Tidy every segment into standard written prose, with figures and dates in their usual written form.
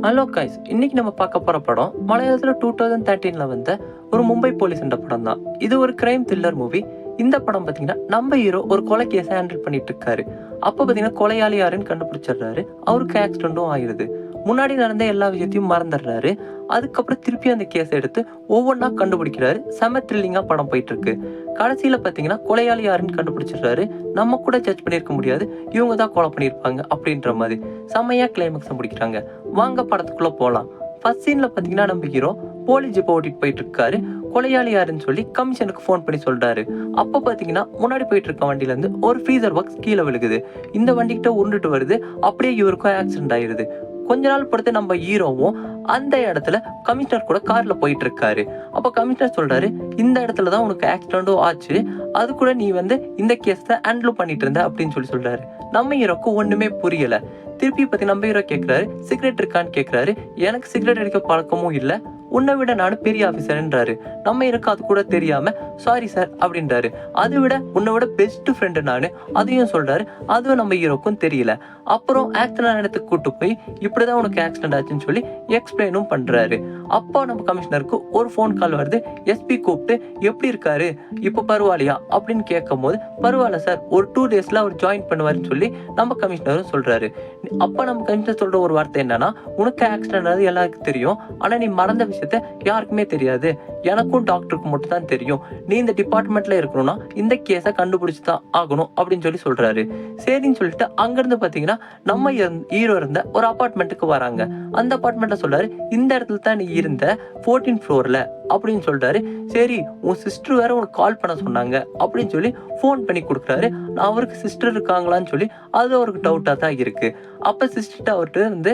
Hello guys, இன்னைக்கு நம்ம பார்க்க போற படம் மலையாளத்துல 2013ல வந்த ஒரு மும்பை போலீஸ் என்ற படம் தான். இது ஒரு கிரைம் த்ரில்லர் மூவி. இந்த படம் பாத்தீங்கன்னா நம்ம ஹீரோ ஒரு கொலை கேஸை ஹேண்டில் பண்ணிட்டு இருக்காரு. அப்ப பாத்தீங்கன்னா கொலையாளி யாருன்னு கண்டுபிடிச்சிடுறாரு. அவருக்கு ஆக்சிடென்ட்டும் ஆயிடுது. முன்னாடி நடந்த எல்லா விஷயத்தையும் மறந்துடுறாரு. அதுக்கப்புறம் திருப்பி அந்த கேஸை எடுத்து ஒவ்வொன்றா கண்டுபிடிக்கிறாரு. செம த்ரில்லிங்கா படம் போயிட்டு இருக்கு. கடைசியில பாத்தீங்கன்னா கொலையாளி யாருன்னு கண்டுபிடிச்சிடுறாரு. நம்ம கூட ஜட்ஜ் பண்ணிருக்க முடியாது, இவங்க தான் கொலை பண்ணியிருப்பாங்க அப்படின்ற மாதிரி செம்மையா கிளைமேக்ஸை முடிக்கிறாங்க. வாங்க படத்துக்குள்ள போலாம். ஃபர்ஸ்ட் சீன்ல பாத்தீங்கன்னா நம்ம ஹீரோ போலீஸ் ஜிப்பை ஓட்டிட்டு போயிட்டு இருக்காரு. கொலையாளி யாருன்னு சொல்லி கமிஷனுக்கு ஃபோன் பண்ணி சொல்றாரு. அப்ப பாத்தீங்கன்னா முன்னாடி போயிட்டு இருக்க வண்டியில இருந்து ஒரு ஃப்ரீசர் பாக்ஸ் கீழே விழுகுது. இந்த வண்டிக்கிட்ட உருண்டுட்டு வருது. அப்படியே இவருக்கும் ஆக்சிடென்ட் ஆயிருது. கொஞ்ச நாள் பொறுத்து நம்ம ஹீரோவும் அந்த இடத்துல கமிஷனர் கூட கார்ல போயிட்டு இருக்காரு. அப்ப கமிஷனர் சொல்றாரு, இந்த இடத்துல தான் உனக்கு ஆக்சிடென்ட்டும் ஆச்சு, அது கூட நீ இந்த கேஸை ஹேண்டில் பண்ணிட்டு இருந்த அப்படின்னு சொல்றாரு. நம்ம ஹீரோக்கு ஒண்ணுமே புரியல. திருப்பி பத்தி நம்ம ஹீரோ கேட்கிறாரு, சிகரெட் இருக்கான்னு கேட்கிறாரு. எனக்கு சிகரெட் அடிக்க பழக்கமும் இல்ல, உன்னை விட நானும் பெரிய ஆபீசர்ன்றாரு. நம்ம ஹீரோக்கு அது கூட தெரியாம சாரி சார் அப்படின்றாரு. அதை விட உன்னை விட பெஸ்ட் ஃப்ரெண்டு நானு, அதையும் சொல்றாரு. அதுவும் நம்ம ஹீரோக்கும் தெரியல. அப்புறம் ஆக்சிடென்ட் இடத்துக்கு கூட்டு போய் இப்படிதான் உனக்கு ஆக்சிடென்ட் ஆச்சுன்னு சொல்லி எக்ஸ்பிளைனும் பண்றாரு. அப்போ நம்ம கமிஷனருக்கு ஒரு ஃபோன் கால் வருது. எஸ்பி கூப்பிட்டு எப்படி இருக்காரு, இப்போ பரவாயில்லையா அப்படின்னு கேட்கும் போது, பரவாயில்ல சார், ஒரு 2 டேஸ்ல அவர் ஜாயின் பண்ணுவாருன்னு சொல்லி நம்ம கமிஷனரும் சொல்றாரு. அப்ப நம்ம கமிஷனர் சொல்ற ஒரு வார்த்தை என்னன்னா, உனக்கு ஆக்சிடென்ட் ஆனது எல்லாருக்கும் தெரியும், ஆனா நீ மறந்த விஷயத்த யாருக்குமே தெரியாது, எனக்கும் டாக்டருக்கு மட்டும் தான் தெரியும். நீ இந்த டிபார்ட்மெண்ட்ல இருக்கணும்னா இந்த கேஸை கண்டுபிடிச்சுதான் ஆகணும் அப்படின்னு சொல்றாரு. சரின்னு சொல்லிட்டு அங்கிருந்து பாத்தீங்கன்னா நம்ம ஹீரோ இருந்த ஒரு அபார்ட்மெண்ட்டுக்கு வராங்க. அந்த அபார்ட்மெண்ட்ல சொல்றாரு, இந்த இடத்துல தான் நீ இருந்த 14th ஃப்ளோர்ல அப்படின்னு சொல்றாரு. சரி, உன் சிஸ்டர் வேற உனக்கு கால் பண்ண சொன்னாங்க அப்படின்னு சொல்லி ஃபோன் பண்ணி கொடுக்குறாரு. அவருக்கு சிஸ்டர் இருக்காங்களான்னு சொல்லி அது அவருக்கு டவுட்டா தான் இருக்கு. அப்ப சிஸ்டர் அவர்கிட்ட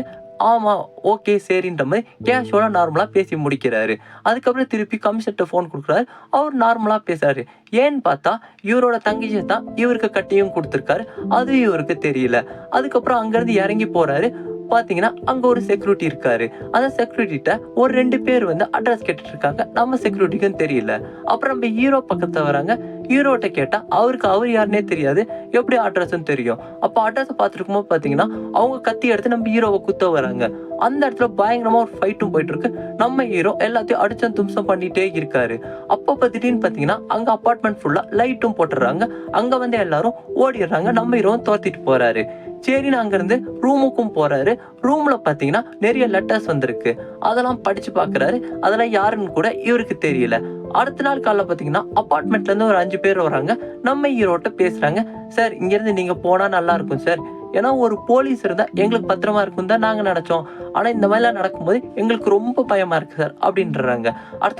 ஆமா ஓகே சரின்ற மாதிரி கேஷுவலா நார்மலா பேசி முடிக்கிறாரு. அதுக்கப்புறம் திருப்பி கமிஷனர்ட்ட ஃபோன் கொடுக்குறாரு. அவர் நார்மலா பேசுறாரு. ஏன்னு பார்த்தா இவரோட தங்கச்சி தான் இவருக்கு கட்டியும் கொடுத்துருக்காரு. அது இவருக்கு தெரியல. அதுக்கப்புறம் அங்கிருந்து இறங்கி போறாரு. பாத்தீங்கன்னா அங்க ஒரு செக்யூரிட்டி இருக்காரு. அந்த செக்யூரிட்டிட்ட ஒரு 2 பேர் அட்ரஸ் கேட்டுட்டு இருக்காங்க. நம்ம செக்யூரிட்டிக்கும் தெரியல. அப்புறம் நம்ம ஹீரோ பக்கத்துல வராங்க. ஹீரோட்ட கேட்டா அவருக்கு அவர் யாருன்னே தெரியாது, எப்படி அட்ரஸ் தெரியும். அப்ப அட்ரஸ் பார்த்துருக்கும் போது பாத்தீங்கன்னா அவங்க கத்தி எடுத்து நம்ம ஹீரோவை குத்த வராங்க. அந்த இடத்துல பயங்கரமா ஒரு ஃபைட்டும் போயிட்டு இருக்கு. நம்ம ஹீரோ எல்லாத்தையும் அடிச்சம் தும்சம் பண்ணிட்டே இருக்காரு. அப்ப திடீர்னு பாத்தீங்கன்னா அங்க அபார்ட்மெண்ட் ஃபுல்லா லைட்டும் போட்டுறாங்க. அங்க எல்லாரும் ஓடிடுறாங்க. நம்ம ஹீரோவும் தோத்திட்டு போறாரு. சரின்னு அங்கிருந்து ரூமுக்கும் போறாரு. ரூம்ல பாத்தீங்கன்னா நிறைய லெட்டர்ஸ் வந்திருக்கு. அதெல்லாம் படிச்சு பாக்குறாரு. அதெல்லாம் யாருன்னு கூட இவருக்கு தெரியல. அடுத்த நாள் காலைல பாத்தீங்கன்னா அபார்ட்மெண்ட்ல இருந்து ஒரு 5 பேர் வராங்க. நம்ம ஹீரோட்ட பேசுறாங்க. சார், இங்க இருந்து நீங்க போனா நல்லா இருக்கும் சார், ஏன்னா ஒரு போலீஸ் இருந்தா எங்களுக்கு பத்திரமா இருக்கும் தான் நாங்க நினைச்சோம், ஆனா இந்த மாதிரிலாம் நடக்கும்போது எங்களுக்கு ரொம்ப பயமா இருக்கு சார் அப்படின்றாங்க.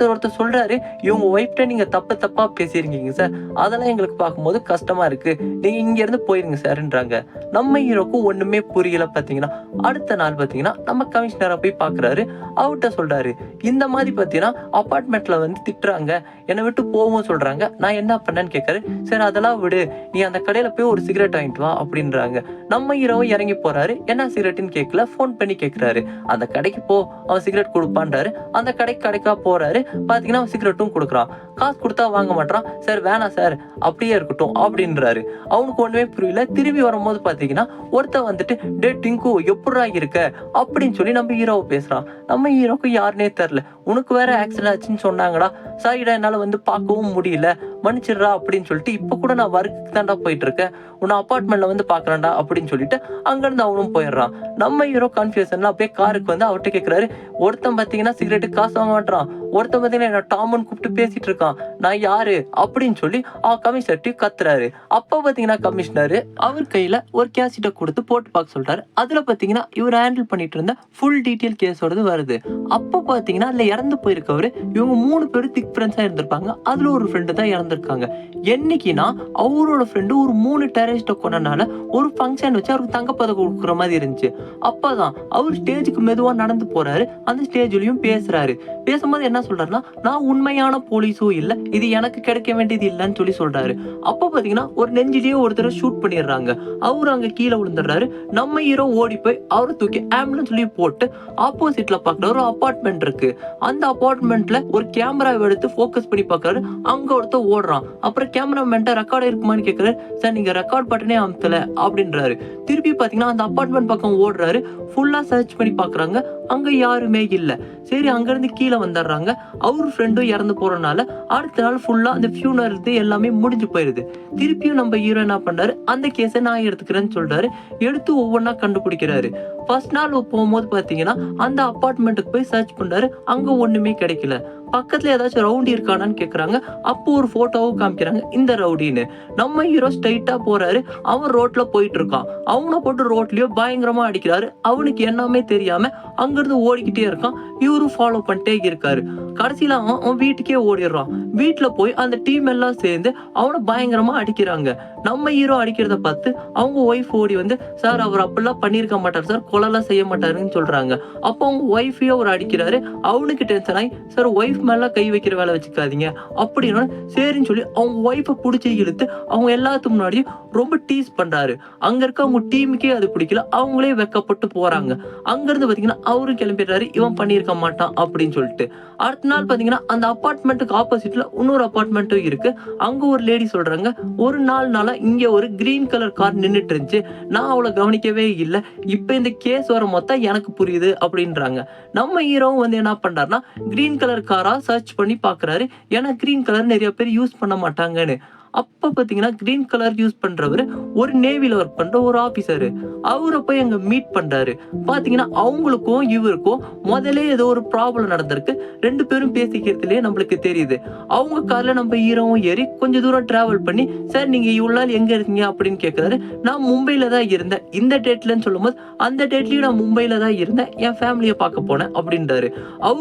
ஒருத்தர் சொல்றாரு, இவங்க ஒய்ஃப்ட நீங்க தப்பா பேசிருக்கீங்க சார், அதெல்லாம் எங்களுக்கு பார்க்கும்போது கஷ்டமா இருக்கு, நீங்க இங்க இருந்து போயிருங்க சார்ன்றாங்க. நம்ம ஹீரோக்கு ஒண்ணுமே புரியல. பாத்தீங்கன்னா அடுத்த நாள் பாத்தீங்கன்னா நம்ம கமிஷனரை போய் பாக்குறாரு. அவர்கிட்ட சொல்றாரு, இந்த மாதிரி பாத்தீங்கன்னா அபார்ட்மெண்ட்ல திட்டுறாங்க, என்னை விட்டு போகவும் சொல்றாங்க, நான் என்ன பண்ணேன்னு கேட்காரு. சரி அதெல்லாம் விடு, நீ அந்த கடையில போய் ஒரு சிகரெட் வாங்கிட்டு வா அப்படின்றாங்க. நம்ம ஹீரோவை இறங்கி போறாரு. என்ன சிகரெட்னு கேட்கல, போன் பண்ணி கேட்கிறாரு. அந்த கடைக்கு போ, அவன் சிகரெட் கொடுப்பான்றாரு. அந்த கடைக்கா போறாரு. பாத்தீங்கன்னா அவன் சிகரெட்டும் கொடுக்குறான். காசு கொடுத்தா வாங்க மாட்டான். சார் வேணாம் சார், அப்படியே இருக்கட்டும் அப்படின்றாரு. அவனுக்கு ஒண்ணுமே புரியல. திரும்பி வரும்போது பாத்தீங்கன்னா ஒருத்த டே டிங்கு எப்படா இருக்க அப்படின்னு சொல்லி நம்ம ஹீரோவை பேசுறான். நம்ம ஹீரோக்கு யாருன்னே தெரியல. உனக்கு வேற ஆக்சிடென்ட் ஆச்சுன்னு சொன்னாங்கடா, சாரிடா என்னால பார்க்கவும் முடியல, மன்னிச்சிடுறா அப்படின்னு சொல்லிட்டு இப்ப கூட நான் ஒர்க்குக்கு தான்டா போயிட்டு இருக்கேன், உன்னை அபார்ட்மெண்ட்ல பாக்குறேன்டா அப்படின்னு சொல்லிட்டு அங்கிருந்து அவனும் போயிடுறான். நம்ம ஹீரோ கன்ஃபியூஷன்ல அப்படியே காருக்கு அவர்கிட்ட கேட்கிறாரு. ஒருத்தன் பாத்தீங்கன்னா சிகரெட்டு காசு வாங்க மாட்டான், ஒருத்தன் பாத்தீங்கன்னா என்ன டாமன் கூப்பிட்டு பேசிட்டு இருக்கான், நான் யாரு அப்படின்னு சொல்லி கமிஷனர் கத்துறாரு. அப்ப பாத்தீங்கன்னா கமிஷனர் அவர் கையில ஒரு கேசட்டை கொடுத்து போட்டு பார்க்க சொல்றாரு. அதுல பாத்தீங்கன்னா இவர் ஹேண்டில் பண்ணிட்டு இருந்த ஃபுல் டீடைல் கேஸோடது வருது. அப்ப பாத்தீங்கன்னா அதுல இறந்து போயிருக்கவரு இவங்க 3 பேரும் திக் ஃப்ரெண்ட்ஸா இருந்திருப்பாங்க. அதுல ஒரு ஃப்ரெண்டு தான் இறந்திருக்காங்க. என்னைக்குன்னா அவரோட ஃப்ரெண்டு ஒரு 3 டெரரிஸ்ட கொண்டனால ஒரு ஃபங்க்ஷன் வச்சு அவருக்கு தங்கப்பதக்கம் கொடுக்குற மாதிரி இருந்துச்சு. அப்பதான் அவர் ஸ்டேஜுக்கு மெதுவா நடந்து போறாரு. அந்த ஸ்டேஜ்லயும் பேசுறாரு. பேசும்போது என்ன சொல்றாருன்னா, நான் உண்மையான போலீஸும் இல்ல, இது எனக்கு கிடைக்க வேண்டியது இல்லைன்னு சொல்றாரு. அப்ப பாத்தீங்கன்னா ஒரு நெஞ்சிலேயே ஒருத்தரை ஷூட் பண்ணிடுறாங்க. அவரு அங்க கீழே விழுந்துடுறாரு. நம்ம ஹீரோ ஓடி போய் அவரை தூக்கி ஆம்புலன்ஸ் போட்டு ஆப்போசிட்ல பாக்குற ஒரு அபார்ட்மெண்ட் இருக்கு. அந்த அபார்ட்மெண்ட்ல ஒரு கேமரா எடுத்து போக்கஸ் பண்ணி பாக்குறாரு. அங்க ஒருத்தர் ஓடுறான். அப்புறம் கேமராமேன்ட்ட ரெக்கார்ட் இருக்குமான்னு கேட்குறாரு. சார் நீங்க ரெக்கார்ட் பட்டனே அமுத்தல அப்படின்றாரு. திருப்பி பாத்தீங்கன்னா அந்த அபார்ட்மெண்ட் பக்கம் ஓடுறாரு. ஃபுல்லா சர்ச் பண்ணி பாக்குறாங்க. அங்க யாருமே இல்ல. சரி அங்கிருந்து கீழே வந்துடுறாங்க. அவரு ஃப்ரெண்டும் இறந்து போறனால அடுத்த நாள் ஃபுல்லா அந்த ஃபியூனரல் எல்லாமே முடிஞ்சு போயிருது. திருப்பியும் நம்ம ஹீரோ என்ன பண்றாரு, அந்த கேஸை நான் எடுத்துக்கிறேன்னு சொல்றாரு. எடுத்து ஒவ்வொன்னா கண்டுபிடிக்கிறாரு. ஃபர்ஸ்ட் நாள் போகும்போது பாத்தீங்கன்னா அந்த அபார்ட்மெண்ட்டுக்கு போய் சர்ச் பண்றாரு. அங்க ஒண்ணுமே கிடைக்கல. பக்கத்துல ஏதாச்சும் ரவுடி இருக்கானான்னு கேக்குறாங்க. அப்போ ஒரு போட்டோவும் காமிக்கிறாங்க, இந்த ரவுடின்னு. நம்ம ஹீரோ ஸ்ட்ரைட்டா போறாரு. அவன் ரோட்ல போயிட்டு இருக்கான். அவனை போட்டு ரோட்லயோ பயங்கரமா அடிக்கிறாரு. அவனுக்கு என்னமே தெரியாம அங்கிருந்து ஓடிக்கிட்டே இருக்கான். இவரும் ஃபாலோ பண்ணிட்டே இருக்காரு. கடைசியில அவன் வீட்டுக்கே ஓடிடுறான். வீட்டுல போய் அந்த டீம் எல்லாம் சேர்ந்து அவனை பயங்கரமா அடிக்கிறாங்க. நம்ம ஹீரோ அடிக்கிறத பார்த்து அவங்க ஒய்ஃப் ஓடி வந்து, சார் அவர் அப்படிலாம் பண்ணிருக்க மாட்டார் சார், கொலைலாம் செய்ய மாட்டாருன்னு சொல்றாங்க. அப்போ அவங்க ஒய்ஃபையும் அவர் அடிக்கிறாரு. அவனுக்கு டென்ஷன் ஆகி, சார் ஒய்ஃப் மேல கை வைக்கிற வேலை வச்சுக்காதீங்க அப்படின்னு சரின்னு சொல்லி அவங்க ஒய்ஃபை பிடிச்சி இழுத்து அவங்க எல்லாத்துக்கு முன்னாடியும் ரொம்ப டீஸ் பண்றாரு. அங்க இருக்க அவங்க டீமுக்கே அது பிடிக்கல. அவங்களே வெக்கப்பட்டு போறாங்க. அங்க இருந்து பாத்தீங்கன்னா அவரும் கிளம்பிடுறாரு, இவன் பண்ணிருக்க மாட்டான் அப்படின்னு சொல்லிட்டு. அடுத்த நாள் பாத்தீங்கன்னா அந்த அபார்ட்மெண்ட்டுக்கு ஆப்போசிட்ல இன்னொரு அபார்ட்மெண்ட்டும் இருக்கு. அங்க ஒரு லேடி சொல்றாங்க, ஒரு நாளா இங்க ஒரு கிரீன் கலர் கார் நின்னுட்டு இருந்துச்சு, நான் அவளை கவனிக்கவே இல்லை, இப்ப இந்த கேஸ் வர மொத்தம் எனக்கு புரியுது அப்படின்றாங்க. நம்ம ஹீரோவும் வந்து என்ன பண்றாருன்னா கிரீன் கலர் காரா சர்ச் பண்ணி பாக்குறாரு. ஏன்னா கிரீன் கலர் நிறைய பேர் யூஸ் பண்ண மாட்டாங்கன்னு. அப்ப பாத்தீங்கன்னா கிரீன் கலர் யூஸ் பண்றவரு ஒரு நேவில ஒர்க் பண்ற ஒரு ஆபீசர். அவரை போய் அங்க மீட் பண்றாரு. பாத்தீங்கன்னா அவங்களுக்கும் இவருக்கும் முதல்ல ஏதோ ஒரு ப்ராப்ளம் நடந்திருக்கு. ரெண்டு பேரும் பேசிக்கிறதுலயே நம்மளுக்கு தெரியுது. அவங்க கார்ல நம்ம ஹீரோவும் ஏறி கொஞ்ச தூரம் டிராவல் பண்ணி, சார் நீங்க இவ்வளவு நாள் எங்க இருக்கீங்க அப்படின்னு கேட்கிறாரு. நான் மும்பைல தான் இருந்தேன், இந்த டேட்லன்னு சொல்லும் போது, அந்த டேட்லயும் நான் மும்பைல தான் இருந்தேன், என் ஃபேமிலியை பார்க்க போனேன் அப்படின்றாரு.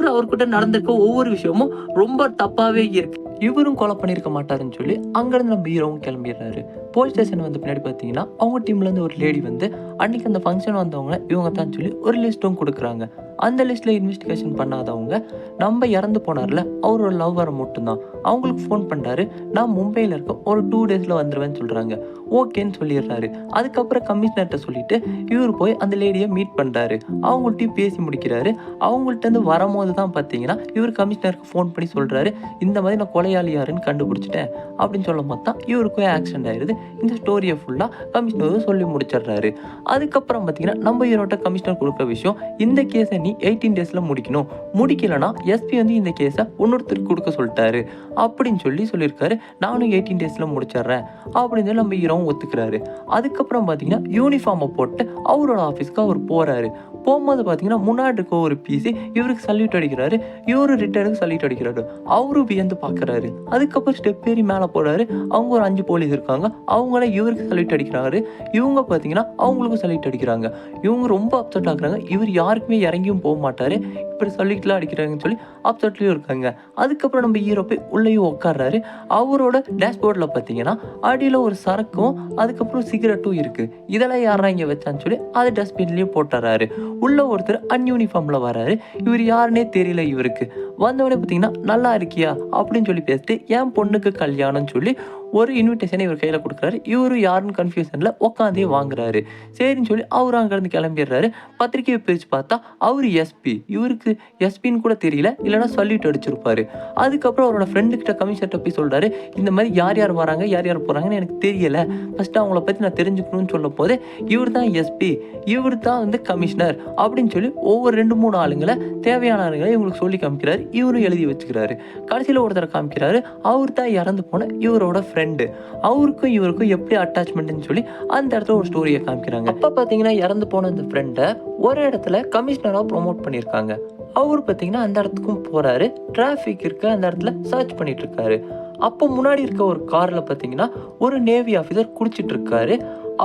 அவர்கிட்ட நடந்திருக்க ஒவ்வொரு விஷயமும் ரொம்ப தப்பாவே இருக்கு. இவரும் கொலை பண்ணியிருக்க மாட்டாருன்னு சொல்லி அங்கேருந்து நம்ம ஹீரோவும் கிளம்பிடுறாரு. போலீஸ் ஸ்டேஷன் வந்து பின்னாடி பார்த்தீங்கன்னா அவங்க டீம்லேருந்து ஒரு லேடி வந்து அன்னைக்கு அந்த ஃபங்க்ஷன் வந்தவங்க இவங்க தான் சொல்லி ஒரு லிஸ்ட்டும் கொடுக்குறாங்க. அந்த லிஸ்ட்டில் இன்வெஸ்டிகேஷன் பண்ணாதவங்க நம்ம இறந்து போனார்ல அவரோட லவ்வரை மட்டும்தான். அவங்களுக்கு ஃபோன் பண்ணுறாரு. நான் மும்பையில் இருக்க ஒரு 2 days வந்துடுவேன்னு சொல்கிறாங்க. ஓகேன்னு சொல்லிடுறாரு. அதுக்கப்புறம் கமிஷனர்கிட்ட சொல்லிட்டு இவர் போய் அந்த லேடியை மீட் பண்ணுறாரு. அவங்கள்ட்டையும் பேசி முடிக்கிறாரு. அவங்கள்ட்ட வரும்போது தான் பார்த்தீங்கன்னா இவர் கமிஷனருக்கு ஃபோன் பண்ணி சொல்கிறாரு, இந்த மாதிரி நான் கொலையாளி யாருன்னு கண்டுபிடிச்சிட்டேன் அப்படின்னு சொல்லும் போது தான் இவருக்கும் ஆக்சிடென்ட் ஆயிடுது. இந்த ஸ்டோரியை ஃபுல்லாக கமிஷனரும் சொல்லி முடிச்சிடுறாரு. அதுக்கப்புறம் பார்த்தீங்கன்னா நம்ம ஹீரோட்ட கமிஷனர் கொடுக்குற விஷயம், இந்த கேஸை நீ 18 days முடிக்கணும், முடிக்கலன்னா எஸ்பி வந்து இந்த கேஸை இன்னொருத்தருக்கு கொடுக்க சொல்லிட்டாரு அப்படின்னு சொல்லியிருக்காரு. நானும் 18 days முடிச்சிடுறேன் அப்படின்னு சொல்லி நம்ம ஹீரோவும் ஒத்துக்கிறாரு. அதுக்கப்புறம் பார்த்தீங்கன்னா யூனிஃபார்மை போட்டு அவரோட ஆஃபீஸ்க்கு அவர் போறாரு. போகும்போது பார்த்தீங்கன்னா முன்னாடி இருக்க ஒரு பிசி இவருக்கு சல்யூட் அடிக்கிறாரு. இவரு ரிட்டனுக்கு சல்யூட் அடிக்கிறாரு. அவரும் வியந்து பார்க்குறாரு. அதுக்கப்புறம் ஸ்டெப் ஏறி மேலே போறாரு. அவங்க ஒரு 5 போலீஸ் இருக்காங்க. அவங்கள இவருக்கு சல்யூட் அடிக்கிறாரு. இவங்க பார்த்தீங்கன்னா அவங்களுக்கும் சல்யூட் அடிக்கிறாங்க. இவங்க ரொம்ப அப்செட் ஆகுறாங்க. இவர் யாருக்குமே இறங்கியும் போக மாட்டாரு, இப்படி சல்யூட்லாம் அடிக்கிறாங்கன்னு சொல்லி அப்செட்லையும் இருக்காங்க. அதுக்கப்புறம் நம்ம ஹீரோ போய் உள்ளேயும் உட்காடுறாரு. அவரோட டேஷ்போர்டில் பார்த்தீங்கன்னா அடியில் ஒரு சரக்கும் அதுக்கப்புறம் சிகரெட்டும் இருக்கு. இதெல்லாம் யாரா இங்கே வச்சான்னு சொல்லி அதை டஸ்ட்பின்லேயும் போட்டுறாரு. உள்ள ஒருத்தர் அன்யூனிஃபார்ம்ல வராரு. இவர் யாருன்னே தெரியல இவருக்கு. வந்தவொடனே பார்த்தீங்கன்னா நல்லா இருக்கியா அப்படின்னு சொல்லி பேசிட்டு என் பொண்ணுக்கு கல்யாணம்னு சொல்லி ஒரு இன்விடேஷனை இவர் கையில் கொடுக்குறாரு. இவரு யாருன்னு கன்ஃபியூஷனில் உட்காந்தே வாங்குறாரு. சரின்னு சொல்லி அவர் அங்கேருந்து கிளம்பிடுறாரு. பத்திரிக்கையை பிரித்து பார்த்தா அவர் எஸ்பி. இவருக்கு எஸ்பின்னு கூட தெரியல, இல்லைனா சொல்லிட்டு அடிச்சிருப்பாரு. அதுக்கப்புறம் அவரோட ஃப்ரெண்டுக்கிட்ட கமிஷனர்கிட்ட போய் சொல்கிறாரு, இந்த மாதிரி யார் யார் வராங்க யார் யார் போகிறாங்கன்னு எனக்கு தெரியலை, ஃபஸ்ட்டு அவங்கள பற்றி நான் தெரிஞ்சுக்கணும்னு சொல்லும் போது இவர் தான் எஸ்பி, இவர் தான் வந்து கமிஷனர் அப்படின்னு சொல்லி ஒவ்வொரு 2-3 ஆளுங்களை தேவையான ஆளுங்களை இவங்களுக்கு சொல்லி காமிக்கிறாரு. இவரும் எழுதி வச்சுக்கிறாரு. கடைசியில் ஒருத்தரை காமிக்கிறாரு. அவர் தான் இறந்து போன இவரோட ஃப்ரெண்டு. அவருக்கும் இவருக்கும் எப்படி அட்டாச்மெண்ட்னு சொல்லி அந்த இடத்துல ஒரு ஸ்டோரியை காமிக்கிறாங்க. அப்போ பார்த்தீங்கன்னா இறந்து போன அந்த ஃப்ரெண்டை ஒரு இடத்துல கமிஷனராக ப்ரொமோட் பண்ணியிருக்காங்க. அவர் பார்த்தீங்கன்னா அந்த இடத்துக்கும் போறாரு. டிராஃபிக் இருக்க அந்த இடத்துல சர்ச் பண்ணிட்டு இருக்காரு. அப்போ முன்னாடி இருக்க ஒரு கார்ல பார்த்தீங்கன்னா ஒரு நேவி ஆஃபீஸர் குடிச்சிட்டு இருக்காரு.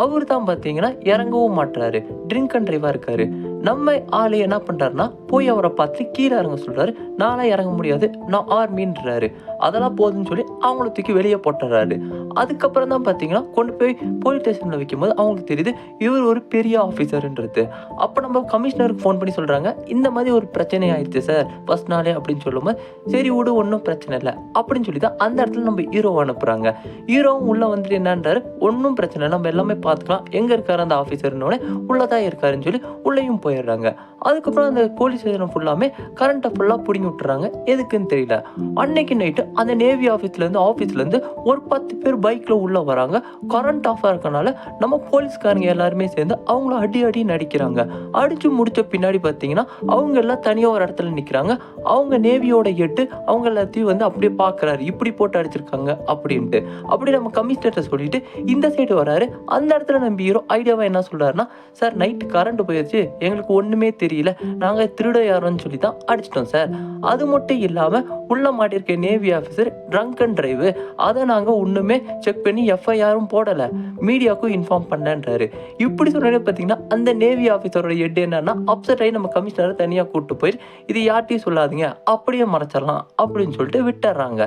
அவர் தான் பார்த்தீங்கன்னா இறங்கவும் மாட்டாரு, ட்ரிங்க் அண்ட் டிரைவா இருக்காரு. நம்ம ஆளு என்ன பண்றாருன்னா போய் அவரை பார்த்து கீழே இறங்க சொல்றாரு. நானே இறங்க முடியாது, நான் ஆர்மின்றாரு. அதெல்லாம் போதுன்னு சொல்லி அவங்கள தூக்கி வெளியே போட்டுறாரு. அதுக்கப்புறம் தான் பார்த்தீங்கன்னா கொண்டு போய் போலீஸ் ஸ்டேஷனில் வைக்கும்போது அவங்களுக்கு தெரியுது இவர் ஒரு பெரிய ஆஃபீஸர்ன்றது. அப்போ நம்ம கமிஷனருக்கு ஃபோன் பண்ணி சொல்கிறாங்க, இந்த மாதிரி ஒரு பிரச்சனை ஆயிடுச்சு சார் ஃபர்ஸ்ட் நாளே அப்படின்னு சொல்லும்போது, சரி விடு ஒன்றும் பிரச்சனை இல்லை அப்படின்னு சொல்லி தான் அந்த இடத்துல நம்ம ஹீரோவை அனுப்புகிறாங்க. ஹீரோவும் உள்ளே வந்துட்டு என்னன்றாரு, ஒன்றும் பிரச்சனை இல்லை, நம்ம எல்லாமே பார்த்துக்கலாம், எங்கே இருக்காரு அந்த ஆஃபீஸர்னோட உள்ளதான் இருக்காருன்னு சொல்லி உள்ளேயும் போயிடுறாங்க. அதுக்கப்புறம் அந்த போலீஸ் ஸ்டேஷன் ஃபுல்லாமே கரண்ட்டை ஃபுல்லாக பிடிங்கி விட்டுறாங்க. எதுக்குன்னு தெரியல. அன்னைக்கு நைட்டு அந்த நேவி ஆஃபீஸ்லேருந்து ஒரு 10 பேர் பைக்கில் உள்ளே வராங்க. கரண்ட் ஆஃபாக இருக்கனால நம்ம போலீஸ்காரங்க எல்லாருமே சேர்ந்து அவங்கள அடி நடிக்கிறாங்க. அடித்து முடித்த பின்னாடி பார்த்தீங்கன்னா அவங்க எல்லாம் தனியாக ஒரு இடத்துல நிற்கிறாங்க. அவங்க நேவியோட ஹெட்டு அவங்க எல்லாத்தையும் வந்து அப்படியே பார்க்குறாரு, இப்படி போட்டு அடிச்சிருக்காங்க அப்படின்ட்டு. அப்படி நம்ம கமிஷனர்கிட்ட சொல்லிட்டு இந்த சைடு வராரு. அந்த இடத்துல நம்ம ஹீரோ ஐடியாவாக என்ன சொல்கிறாருன்னா, சார் நைட்டு கரண்ட் போயிடுச்சு, எங்களுக்கு ஒன்றுமே தெரியல, நாங்கள் திருட யாரோன்னு சொல்லி தான் அடிச்சிட்டோம் சார். அது மட்டும் இல்லாமல் உள்ள மாட்டிருக்க navy officer trunk and drive, அதை நாங்கள் ஒன்றுமே செக் பண்ணி எஃப்ஐஆரும் போடலை, மீடியாவுக்கும் இன்ஃபார்ம் பண்ணேன்றாரு. இப்படி சொன்னதே பார்த்தீங்கன்னா அந்த நேவி ஆஃபீஸரோட ஹெட் என்னன்னா அப்செட் ஆகி நம்ம கமிஷனரை தனியாக கூப்பிட்டு போய் இது யார்ட்டையும் சொல்லாதீங்க, அப்படியே மறைச்சிடலாம் அப்படின்னு சொல்லிட்டு விட்டுறாங்க.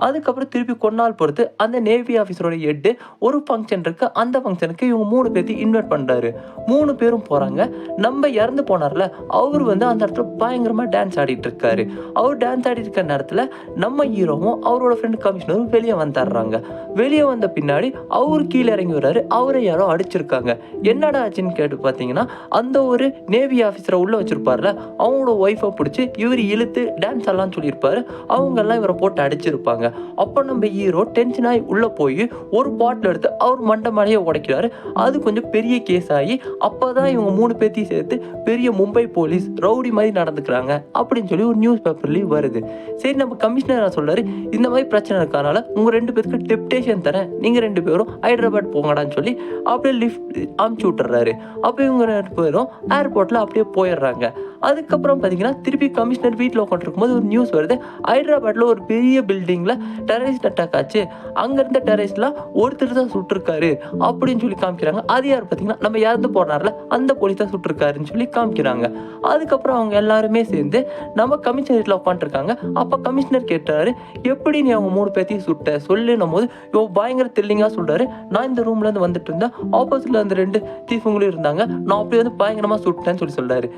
அதுக்கப்புறம் திருப்பி கொண்டாள் பொறுத்து அந்த நேவி ஆஃபீஸரோட ஹெட்டு ஒரு ஃபங்க்ஷன் இருக்கு. அந்த ஃபங்க்ஷனுக்கு இவங்க 3 பேர்த்தையும் இன்வைட் பண்ணுறாரு. 3 பேரும் போகிறாங்க. நம்ம இறந்து போனார்ல அவர் வந்து அந்த இடத்துல பயங்கரமாக டான்ஸ் ஆடிட்டு இருக்காரு. அவர் டான்ஸ் ஆடிட்டு இருக்க நேரத்தில் நம்ம ஹீரோவும் அவரோட ஃப்ரெண்டு கமிஷனரும் வெளியே வந்துடுறாங்க. வெளியே வந்த பின்னாடி அவர் கீழே இறங்கி வர்றாரு. அவரை யாரோ அடிச்சிருக்காங்க. என்னடா ஆச்சுன்னு கேட்டு பார்த்தீங்கன்னா அந்த ஒரு நேவி ஆஃபீஸரை உள்ள வச்சிருப்பார்ல அவங்களோட ஒய்ஃபை பிடிச்சி இவர் இழுத்து டான்ஸ் ஆடலாம்னு சொல்லியிருப்பாரு. அவங்கெல்லாம் இவரை போட்டு அடிச்சிருப்பாங்க. அப்போ நம்ம ஹீரோ டென்ஷன் ஆகி உள்ள போய் ஒரு பாட்டில் எடுத்து அவர் மண்டை மேலேயே உடைக்கிறாரு. அது கொஞ்சம் பெரிய கேஸ் ஆகி அப்போதான் இவங்க 3 பேர்த்தையும் சேர்த்து பெரிய மும்பை போலீஸ் ரவுடி மாதிரி நடந்துக்கிறாங்க அப்படின்னு சொல்லி ஒரு நியூஸ் பேப்பர்லேயும் வருது. சரி நம்ம கமிஷனர் சொல்றாரு, இந்த மாதிரி பிரச்சனை இருக்கனால உங்க 2 பேருக்கு டெப்டேஷன் தரேன், நீங்க 2 பேரும் ஹைதராபாத் போங்கடான்னு சொல்லி அப்படியே லிஃப்ட் அமுச்சு விட்டுறாரு. அப்போ இவங்க 2 பேரும் ஏர்போர்ட்ல அப்படியே போயிடுறாங்க. அதுக்கப்புறம் பார்த்தீங்கன்னா திருப்பி கமிஷனர் வீட்டில் உட்காந்துருக்கும் போது ஒரு நியூஸ் வருது, ஹைதராபாத்தில் ஒரு பெரிய பில்டிங்கில் டெரரிஸ்ட் அட்டாக் ஆச்சு, அங்கே இருந்த டெரரிஸ்ட்லாம் ஒருத்தர் தான் சுட்டிருக்காரு அப்படின்னு சொல்லி காமிக்கிறாங்க. அது யார் பார்த்தீங்கன்னா நம்ம இறந்து போனார்ல அந்த போலீஸ் தான் சுட்டிருக்காருன்னு சொல்லி காமிக்கிறாங்க. அதுக்கப்புறம் அவங்க எல்லாருமே சேர்ந்து நம்ம கமிஷனர் வீட்டில் உட்காந்துருக்காங்க. அப்போ கமிஷனர் கேட்டாரு, எப்படி நீ அவங்க 3 பேர்த்தையும் சுட்ட சொல்லுன்னும் போது இவன் பயங்கர த்ரில்லிங்காக சொல்கிறாரு, நான் இந்த ரூம்லேருந்து வந்துட்டு இருந்தேன், ஆப்போசிட்டில் அந்த 2 தீஃபுங்களும் இருந்தாங்க, நான் அப்படியே வந்து பயங்கரமாக சுட்டேன்னு சொல்லி சொல்கிறாரு.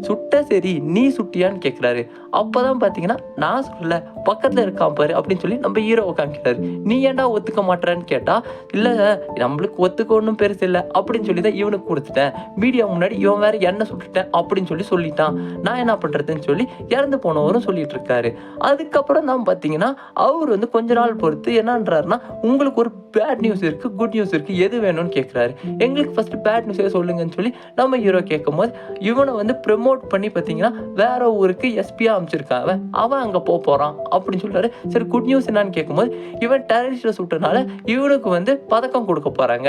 சுட்ட சரி நீ சுட்டியான்னு கேட்குறாரு. அப்போதான் பார்த்தீங்கன்னா நான் சொல்லல பக்கத்தில் இருக்கான் பாரு அப்படின்னு சொல்லி நம்ம ஹீரோவை காமிக்கிறாரு. நீ ஏன்டா ஒத்துக்க மாட்டேறான்னு கேட்டா, இல்லை நம்மளுக்கு ஒத்துக்க ஒன்றும் பெருசு இல்லை அப்படின்னு சொல்லி தான் இவனுக்கு கொடுத்துட்டேன், மீடியா முன்னாடி இவன் வேற என்ன சுட்டுட்டேன் அப்படின்னு சொல்லி சொல்லிட்டான், நான் என்ன பண்ணுறதுன்னு சொல்லி இறந்து போனவரும் சொல்லிட்டு இருக்காரு. அதுக்கப்புறம் தான் பார்த்தீங்கன்னா அவர் வந்து கொஞ்ச நாள் பொறுத்து என்னன்றாருன்னா, உங்களுக்கு ஒரு பேட் நியூஸ் இருக்கு, குட் நியூஸ் இருக்கு, எது வேணும்னு கேட்குறாரு. எங்களுக்கு ஃபர்ஸ்ட் பேட் நியூஸே சொல்லுங்கன்னு சொல்லி நம்ம ஹீரோ கேட்கும் போது இவனை வந்து ப்ரமோட் பண்ணி பார்த்தீங்கன்னா வேற ஊருக்கு எஸ்பியா அமைச்சிருக்காங்க, அவன் அங்கே போகிறான் அப்படின்னு சொல்றாரு. சரி குட் நியூஸ் என்னன்னு கேட்கும்போது இவன் டெரரிஸ்ட்டை சுட்டனால இவனுக்கு வந்து பதக்கம் கொடுக்க போறாங்க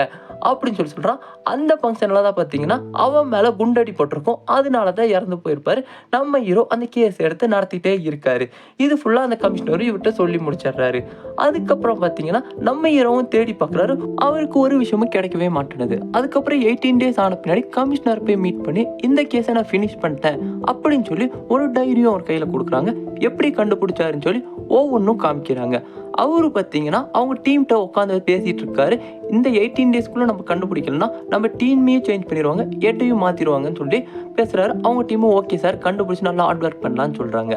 அப்படின்னு சொல்லி சொல்றான். அந்த ஃபங்க்ஷன்ல தான் பார்த்தீங்கன்னா அவன் மேலே குண்டடி போட்டிருக்கும், அதனால தான் இறந்து போயிருப்பாரு. நம்ம ஹீரோ அந்த கேஸ் எடுத்து நடத்திட்டே இருக்காரு. இது ஃபுல்லாக அந்த கமிஷனர் இவர்கிட்ட சொல்லி முடிச்சிடுறாரு. அதுக்கப்புறம் பார்த்தீங்கன்னா நம்ம ஹீரோவும் தேடி பார்க்குறாரு, அவருக்கு ஒரு விஷயமும் கிடைக்கவே மாட்டேனுது. அதுக்கப்புறம் 18 days ஆன பின்னாடி கமிஷனர் போய் மீட் பண்ணி இந்த கேஸை நான் ஃபினிஷ் பண்ணிட்டேன் அப்படின்னு சொல்லி ஒரு டைரியும் அவர் கையில் கொடுக்குறாங்க. எப்படி கண்டுபிடிச்சாருன்னு சொல்லி ஒவ்வொன்றும் காமிக்கிறாங்க. அவரு பார்த்தீங்கன்னா அவங்க டீம்கிட்ட உட்காந்து பேசிகிட்டு இருக்காரு. இந்த 18 daysக்குள்ளே நம்ம கண்டுபிடிக்கலன்னா நம்ம டீமையே சேஞ்ச் பண்ணிடுவாங்க, ஏட்டையும் மாற்றிடுவாங்கன்னு சொல்லி பேசுகிறாரு. அவங்க டீமும் ஓகே சார் கண்டுபிடிச்சி நல்லா ஹார்ட் ஒர்க் பண்ணலான்னு சொல்கிறாங்க.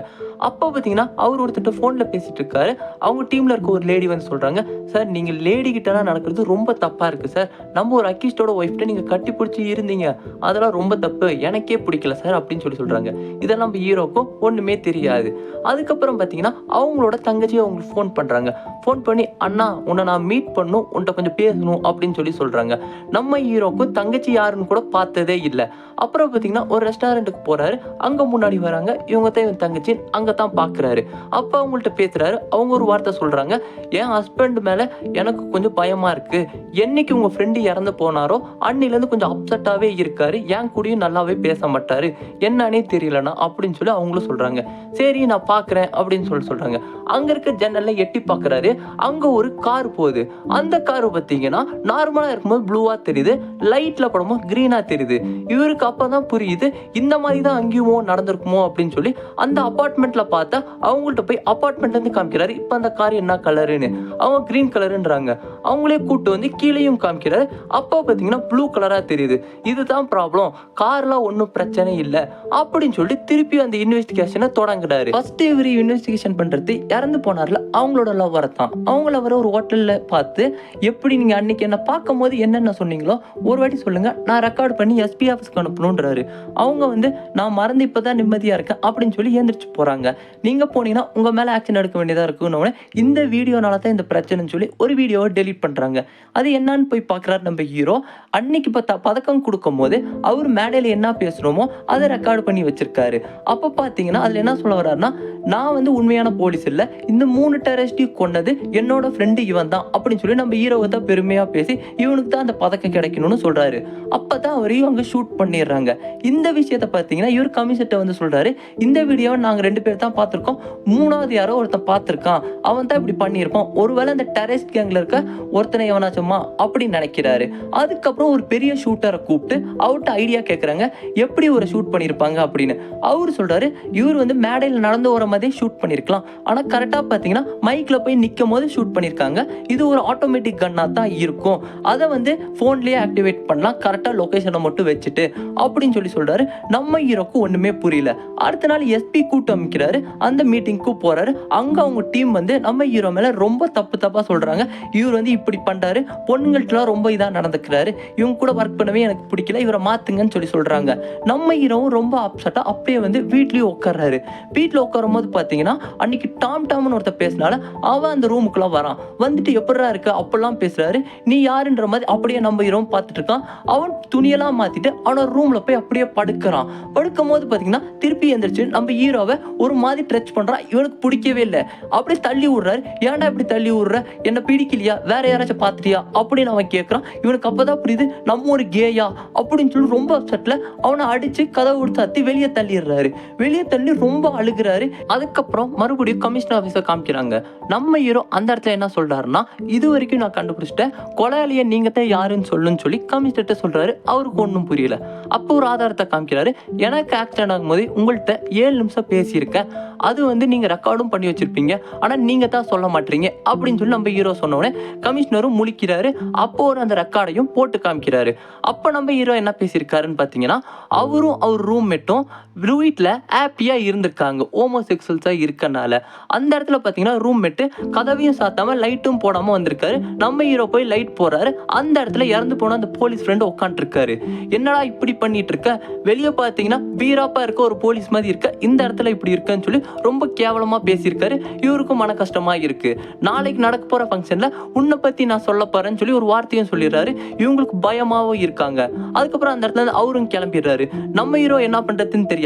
அப்போ பார்த்தீங்கன்னா அவர் ஒருத்தட்ட ஃபோனில் பேசிகிட்டு இருக்காரு. அவங்க டீமில் இருக்க ஒரு லேடி வந்து சொல்கிறாங்க, சார் நீங்கள் லேடி கிட்டலாம் நடக்கிறது ரொம்ப தப்பாக இருக்குது சார், நம்ம ஒரு அக்கிஸ்டோட ஒய்ஃப்ட்ட நீங்கள் கட்டி பிடிச்சி இருந்தீங்க, அதெல்லாம் ரொம்ப தப்பு, எனக்கே பிடிக்கல சார் அப்படின்னு சொல்லி சொல்கிறாங்க. இதெல்லாம் நம்ம ஹீரோக்கும் ஒன்றுமே தெரியாது. அதுக்கப்புறம் பார்த்தீங்கன்னா அவங்களோட தங்கச்சியை அவங்களுக்கு ஃபோன் பண்ணுறாங்க. ஃபோன் பண்ணி அண்ணா உன்னை நான் மீட் பண்ணும், உன்கிட்ட கொஞ்சம் பேசணும் அப்படின்னு சொல்லி சொல்கிறாங்க. நம்ம ஹீரோக்கும் தங்கச்சி யாருன்னு கூட பார்த்ததே இல்லை. அப்புறம் பார்த்தீங்கன்னா ஒரு ரெஸ்டாரண்ட்டுக்கு போகிறாரு. அங்கே முன்னாடி வராங்க, இவங்க தான் இவன் தங்கச்சி, அங்கே தான் பார்க்குறாரு. அப்போ அவங்கள்ட்ட பேசுகிறாரு. அவங்க ஒரு வார்த்தை சொல்கிறாங்க, என் ஹஸ்பண்ட் மேலே எனக்கு கொஞ்சம் பயமாக இருக்குது, என்னைக்கு உங்கள் ஃப்ரெண்டு இறந்து போனாரோ அன்னிலேருந்து கொஞ்சம் அப்செட்டாகவே இருக்காரு, என் கூடயும் நல்லாவே பேச மாட்டார், என்னன்னே தெரியலண்ணா அப்படின்னு சொல்லி அவங்களும் சொல்கிறாங்க. சரி நான் பார்க்குறேன் அப்படின்னு சொல்லி சொல்கிறாங்க. அங்கே இருக்க ஜன்னலில் எட்டி பார்க்குறாரு. அங்கே ஒரு கார் போகுது. அந்த கார் பார்த்தீங்கன்னா நார்மலாக இருக்கும்போது ப்ளூவாக தெரியுது, லைட்டில் படமும் க்ரீனாக தெரியுது. இவருக்கு அப்போ தான் புரியுது இந்த மாதிரி தான் அங்கேயுமோ நடந்திருக்குமோ அப்படின்னு சொல்லி அந்த அப்பார்ட்மெண்ட்டில் பார்த்தா அவங்கள்ட்ட போய் அப்பார்ட்மெண்ட்லேருந்து காமிக்கிறாரு. இப்போ அந்த கார் என்ன கலருன்னு, அவங்க க்ரீன் கலருன்றாங்க. அவங்களே கூப்பிட்டு வந்து கீழேயும் காமிக்கிறாரு. அப்போ பார்த்தீங்கன்னா ப்ளூ கலராக தெரியுது. இதுதான் ப்ராப்ளம், கார்லாம் ஒன்றும் பிரச்சனை இல்லை அப்படின்னு சொல்லிட்டு திருப்பி அந்த இன்வெஸ்டிகேஷனை தொடங்குறாரு. ஃபர்ஸ்ட் இவர் இன்வெஸ்டிகேஷன் பண்ணுறது இறந்து போனார்ல அவங்களோட லவ்வரை தான். அவங்க லவ்வரை ஒரு ஹோட்டலில் பார்த்து எப்படி நீங்கள் அன்னைக்கு என்ன பார்க்கும்போது என்னென்ன சொன்னீங்களோ ஒரு வாட்டி சொல்லுங்க, நான் ரெக்கார்ட் பண்ணி எஸ்பி ஆஃபீஸ்க்கு அனுப்பணுன்றாரு. அவங்க வந்து நான் மறந்து இப்பதான் நிம்மதியா இருக்கேன் அப்படின்னு சொல்லி ஏந்திரிச்சு போறாங்க. நீங்க போனீங்கன்னா உங்க மேல ஆக்ஷன் எடுக்க வேண்டியதா இருக்குன்னு இந்த வீடியோனால தான் இந்த பிரச்சனைன்னு சொல்லி ஒரு வீடியோவை டெலீட் பண்றாங்க. அது என்னன்னு போய் பார்க்குறாரு நம்ம ஹீரோ. அன்னைக்கு பதக்கம் கொடுக்கும் போது அவர் மேடையில் என்ன பேசுறோமோ அதை ரெக்கார்டு பண்ணி வச்சிருக்காரு. அப்போ பார்த்தீங்கன்னா அதில் என்ன சொல்ல வர்றாருன்னா, நான் வந்து உண்மையான போலீஸ் இல்லை, இந்த 3 டெரரிஸ்டையும் கொன்னது என்னோட ஃப்ரெண்டு இவன் தான் அப்படின்னு சொல்லி நம்ம ஹீரோவை தான் பெருமையாக பேசி இவனுக்கு தான் அந்த பதக்கம் கிடைக்கணும்னு சொல்றாரு. அப்பதான் அவரையும் அங்கே ஷூட் பண்ணிடுறாங்க. இந்த விஷயத்தை பார்த்தீங்கன்னா இவர் கமிஷன்ட்ட வந்து சொல்றாரு, இந்த வீடியோவை நாங்கள் 2 பேர் தான் பார்த்துருக்கோம், 3வது யாரோ ஒருத்தன் பார்த்துருக்கான், அவன் தான் இப்படி பண்ணியிருப்பான், ஒருவேளை அந்த டெரரிஸ்ட் கேங்ல இருக்க ஒருத்தனை எவனாச்சுமா அப்படின்னு நினைக்கிறாரு. அதுக்கப்புறம் ஒரு பெரிய ஷூட்டரை கூப்பிட்டு அவர்கிட்ட ஐடியா கேட்குறாங்க, எப்படி ஒரு ஷூட் பண்ணியிருப்பாங்க அப்படின்னு. அவர் சொல்றாரு, இவர் வந்து மேடையில் நடந்து வர மாதிரி ஷூட் பண்ணியிருக்கலாம், ஆனால் கரெக்டாக பார்த்தீங்கன்னா மைக்கில் போய் நிற்கும் போது ஷூட் பண்ணியிருக்காங்க, இது ஒரு ஆட்டோமேட்டிக் கன்னாக தான் இருக்கும், அதை வந்து ஃபோன்லேயே ஆக்டிவேட் பண்ணலாம், கரெக்டாக லொக்கேஷனை மட்டும் வச்சுட்டு அப்படின்னு சொல்லி சொல்றாரு. நம்ம ஹீரோக்கு ஒன்றுமே புரியல. அடுத்த நாள் எஸ்பி கூட்டம் அமைக்கிறாரு, அந்த மீட்டிங்க்கு போறாரு. அங்கே அவங்க டீம் வந்து நம்ம ஹீரோ மேலே ரொம்ப தப்பாக சொல்றாங்க. இவர் வந்து இப்படி பண்றாரு, பொண்ணுங்கள்ட்டலாம் ரொம்ப இதாக நடந்துக்கிறாரு, இவங்க கூட ஒர்க் பண்ணவே எனக்கு பிடிக்கல, இவரை மாத்துங்கன்னு சொல்லி சொல்றாங்க. நம்ம ஹீரோவும் ரொம்ப அப்செட்டா அப்படியே வந்து வீட்லயும் உட்கார்றாரு. வீட்டில் உட்காரும் போது பார்த்தீங்கன்னா அன்னைக்கு டாம்னு ஒருத்தர் பேசினால அவன் அந்த ரூமுக்குள்ள வரான். வந்துட்டு எப்படா இருக்கு அப்பெல்லாம் பேசுறாரு. நீ யாருன்ற மாதிரி அப்படியே நம்ம ஹீரோவும் பார்த்துட்டு இருக்கான். அவன் துணியெல்லாம் மாத்திட்டு அவனோட ரூம்ல போய் அப்படியே படுக்கிறான். படுக்கும் போது பார்த்தீங்கன்னா திருப்பி எந்திரிச்சு நம்ம ஹீரோவை ஒரு மாதிரி டச் பண்றான். இவனுக்கு பிடிக்கவே இல்லை, அப்படியே தள்ளி விடுறாரு. ஏன்டா இப்படி தள்ளி விடுற, என்ன பிடிக்கலையா, வேற யாராச்சும் பார்த்துட்டியா அப்படின்னு அவன் கேட்கறான். இவனுக்கு அப்பதான் புரியுது நம்ம ஒரு கேயா அப்படின்னு சொல்லி ரொம்ப அப்செட்ல அவனை அடிச்சு கதவு கொடுத்து வெளியே தள்ளிடுறாரு. வெளியே தள்ளி ரொம்ப அழுகிறாரு. அதுக்கப்புறம் மறுபடியும் கமிஷனர் ஆஃபீஸை காமிக்கிறாங்க. நம்ம ஹீரோ அந்த இடத்துல என்ன சொல்றாருன்னா, இது வரைக்கும் நான் கண்டுபிடிச்சிட்டேன், கொலையாளியை நீங்க தான் யாருன்னு சொல்லுன்னு சொல்லி கமிஷனர்கிட்ட சொல்றாரு. அவருக்கு ஒன்றும் புரியல. அப்போ ஒரு ஆதாரத்தை காமிக்கிறாரு. எனக்கு ஆக்சிடென்ட் ஆகும்போது உங்கள்கிட்ட 7 நிமிஷம் பேசியிருக்கேன், அது வந்து நீங்க ரெக்கார்டும் பண்ணி வச்சிருப்பீங்க, ஆனா நீங்க தான் சொல்ல மாட்டீங்க அப்படின்னு சொல்லி நம்ம ஹீரோ சொன்னோடனே கமிஷனரும் முழிக்கிறாரு. அப்போ அந்த ரெக்கார்டையும் போட்டு காமிக்கிறாரு. அப்போ நம்ம ஹீரோ என்ன பேசியிருக்காருன்னு பார்த்தீங்கன்னா, அவரும் அவர் ரூம்மேட்டும் வீட்டில் ஹாப்பியாக இருந்திருக்காங்க, ஹோமோசெக்சுவல்ஸாக இருக்கனால. அந்த இடத்துல பார்த்தீங்கன்னா ரூம்மேட்டு கதவையும் சாத்தாமல் லைட்டும் போடாமல் வந்திருக்காரு. நம்ம ஹீரோ போய் லைட் போடுறாரு. அந்த இடத்துல இறந்து போன அந்த போலீஸ் ஃப்ரெண்டு உட்காந்துருக்காரு. என்னடா இப்படி பண்ணிட்டு இருக்க, வெளியே பார்த்தீங்கன்னா வீராப்பா இருக்க ஒரு போலீஸ் மாதிரி இருக்க, இந்த இடத்துல இப்படி இருக்குன்னு சொல்லி ரொம்ப கேவலமாக பேசியிருக்காரு. இவருக்கும் மன கஷ்டமாக இருக்கு. நாளைக்கு நடக்க போகிற ஃபங்க்ஷனில் உன்னை பற்றி நான் சொல்ல போறேன்னு சொல்லி ஒரு வார்த்தையும் சொல்லிடுறாரு. இவங்களுக்கு பயமாகவும் இருக்காங்க. அதுக்கப்புறம் அந்த இடத்துல அவரும் கிளம்பிடுறாரு. நம்ம ஹீரோ என்ன பண்றதுன்னு தெரியாம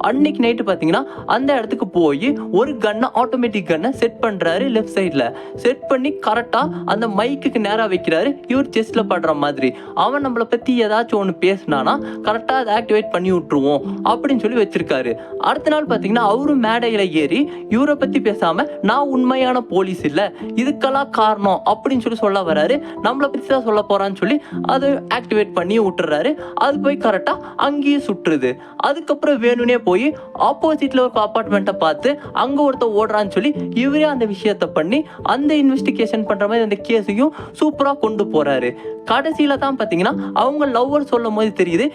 அன்னைக்கு நைட்டு பாத்தீங்கன்னா அந்த இடத்துக்கு போய் ஒரு கன்னை, ஆட்டோமேட்டிக் கன்னை செட் பண்றாரு. லெஃப்ட் சைட்ல செட் பண்ணி கரெக்டா அந்த மைக்குக்கு நேரா வைக்கிறாரு, இவர் செஸ்ட்ல படுற மாதிரி. அவன் நம்மளை பத்தி ஏதாச்சும் ஒன்று பேசினானா கரெக்டா அதை ஆக்டிவேட் பண்ணி விட்டுருவோம் அப்படின்னு சொல்லி வச்சிருக்காரு. அடுத்த நாள் பாத்தீங்கன்னா அவரும் மேடையில ஏறி இவரை பத்தி பேசாம நான் உண்மையான போலீஸ் இல்ல, இதுக்கெல்லாம் காரணம் அப்படின்னு சொல்லி சொல்ல வராரு. நம்மளை பத்தி தான் சொல்ல போறான்னு சொல்லி அதை ஆக்டிவேட் பண்ணி விட்டுறாரு. அது போய் கரெக்டா அங்கேயே சுற்றுது. அதுக்கப்புறம் வேணும்னே போய் ஆப்போசிட்ல ஒரு அபார்ட்மெண்ட்டை பார்த்து அங்க ஒருத்தர் ஓடுறான்னு சொல்லி இவரே அந்த விஷயத்த பண்ணி அந்த இன்வெஸ்டிகேஷன் பண்ற மாதிரி அந்த கேஸையும் சூப்பரா கொண்டு போறாரு. கடைசியில தான் பாத்தீங்கன்னா அவங்க லவ்வர் சொல்லும் போது தெரியுது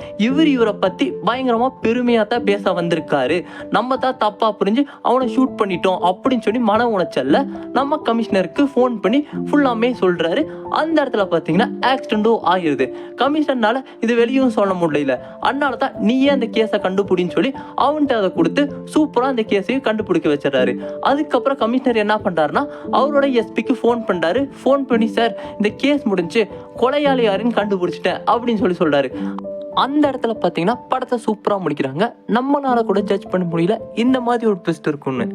இவரை பத்தி பயங்கரமா பெருமையா தான் பேச வந்திருக்காரு, நம்ம தான் தப்பா புரிஞ்சு அவனை ஷூட் பண்ணிட்டோம் அப்படின்னு சொல்லி மன உளைச்சல்ல நம்ம கமிஷனருக்கு ஃபோன் பண்ணி ஃபுல்லாமே சொல்றாரு. அந்த இடத்துல பாத்தீங்கன்னா ஆக்சிடென்ட்டும் ஆயிருது. கமிஷனர்னால இது வெளியும் சொல்ல முடியல, அதனால தான் நீயே அந்த கேஸை கண்டுபிடின்னு சொல்லி அவன்கிட்ட அதை கொடுத்து சூப்பரா அந்த கேஸையும் கண்டுபிடிக்க வச்சிடறாரு. அதுக்கப்புறம் கமிஷனர் என்ன பண்றாருன்னா அவரோட எஸ்பிக்கு ஃபோன் பண்றாரு. ஃபோன் பண்ணி, சார் இந்த கேஸ் முடிஞ்சு, கொலையாளி யாருன்னு கண்டுபிடிச்சிட்டேன் அப்படின்னு சொல்லி சொல்றாரு. அந்த இடத்துல பார்த்தீங்கன்னா படத்தை சூப்பராக முடிக்கிறாங்க. நம்மளால கூட ஜட்ஜ் பண்ண முடியல இந்த மாதிரி ஒரு ட்விஸ்ட் இருக்குன்னு.